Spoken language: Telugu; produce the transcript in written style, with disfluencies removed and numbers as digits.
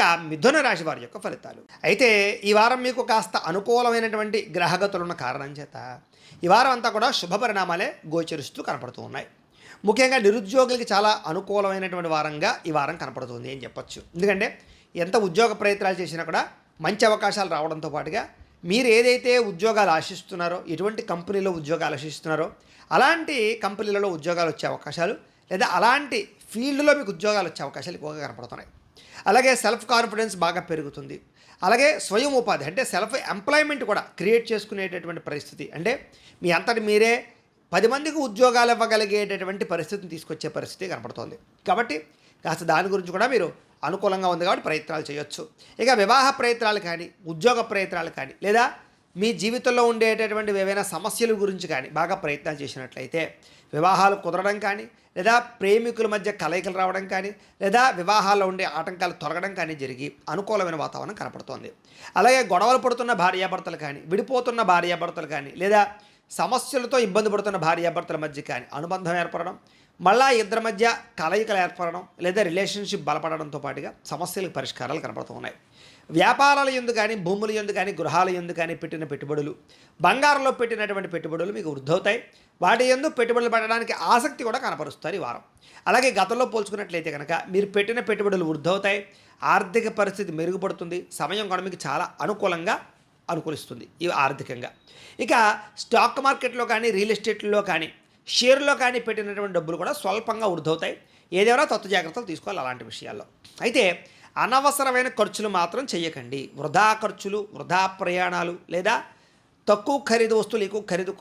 ఇక మిథున రాశి వారి యొక్క ఫలితాలు. అయితే ఈ వారం మీకు కాస్త అనుకూలమైనటువంటి గ్రహగతులు ఉన్న కారణం చేత ఈ వారం అంతా కూడా శుభ పరిణామాలే గోచరిస్తూ కనపడుతూ ఉన్నాయి. ముఖ్యంగా నిరుద్యోగులకి చాలా అనుకూలమైనటువంటి వారంగా ఈ వారం కనపడుతుంది అని చెప్పొచ్చు. ఎందుకంటే ఎంత ఉద్యోగ ప్రయత్నాలు చేసినా కూడా మంచి అవకాశాలు రావడంతో పాటుగా మీరు ఏదైతే ఉద్యోగాలు ఆశిస్తున్నారో, ఎటువంటి కంపెనీలో ఉద్యోగాలు ఆశిస్తున్నారో అలాంటి కంపెనీలలో ఉద్యోగాలు వచ్చే అవకాశాలు, లేదా అలాంటి ఫీల్డ్లో మీకు ఉద్యోగాలు వచ్చే అవకాశాలు ఎక్కువగా కనపడుతున్నాయి. అలాగే సెల్ఫ్ కాన్ఫిడెన్స్ బాగా పెరుగుతుంది. అలాగే స్వయం ఉపాధి అంటే సెల్ఫ్ ఎంప్లాయ్మెంట్ కూడా క్రియేట్ చేసుకునేటటువంటి పరిస్థితి, అంటే మీ అంతటి మీరే 10 మందికి ఉద్యోగాలు ఇవ్వగలిగేటటువంటి పరిస్థితిని తీసుకొచ్చే పరిస్థితి కనపడుతోంది. కాబట్టి కాస్త దాని గురించి కూడా మీరు అనుకూలంగా ఉంది కాబట్టి ప్రయత్నాలు చేయొచ్చు. ఇక వివాహ ప్రయత్నాలు కానీ, ఉద్యోగ ప్రయత్నాలు కానీ, లేదా మీ జీవితంలో ఉండేటటువంటి ఏవైనా సమస్యల గురించి కానీ బాగా ప్రయత్నాలు చేసినట్లయితే వివాహాలు కుదరడం కానీ, లేదా ప్రేమికుల మధ్య కలయికలు రావడం కానీ, లేదా వివాహాల్లో ఉండే ఆటంకాలు తొలగడం కానీ జరిగి అనుకూలమైన వాతావరణం కనపడుతోంది. అలాగే గొడవలు పడుతున్న భార్యాభర్తలు కానీ, విడిపోతున్న భార్యాభర్తలు కానీ, లేదా సమస్యలతో ఇబ్బంది పడుతున్న భార్యాభర్తల మధ్య కానీ అనుబంధం ఏర్పడడం, మళ్ళా ఇద్దరి మధ్య కలయికలు ఏర్పడడం, లేదా రిలేషన్షిప్ బలపడడంతో పాటుగా సమస్యలకు పరిష్కారాలు కనపడుతూ ఉన్నాయి. వ్యాపారాల యందు కానీ, భూముల యందు కానీ, గృహాల యందు కానీ పెట్టిన పెట్టుబడులు, బంగారంలో పెట్టినటువంటి పెట్టుబడులు మీకు వృద్ధవుతాయి. వాటి యందు పెట్టుబడులు పెట్టడానికి ఆసక్తి కూడా కనపరుస్తారు ఈ వారం. అలాగే గతంలో పోల్చుకున్నట్లయితే కనుక మీరు పెట్టిన పెట్టుబడులు వృద్ధవుతాయి, ఆర్థిక పరిస్థితి మెరుగుపడుతుంది, సమయం కూడా మీకు చాలా అనుకూలిస్తుంది ఈ ఆర్థికంగా. ఇక స్టాక్ మార్కెట్లో కానీ, రియల్ ఎస్టేట్లో కానీ, షేర్లో కానీ పెట్టినటువంటి డబ్బులు కూడా స్వల్పంగా వృద్ధవుతాయి. ఏదైనా తత్వ జాగ్రత్తలు తీసుకోవాలి అలాంటి విషయాల్లో. అయితే అనవసరమైన ఖర్చులు మాత్రం చేయకండి. వృధా ఖర్చులు, వృధా ప్రయాణాలు, లేదా తక్కువ ఖరీదు వస్తువులు ఎక్కువ ఖరీదు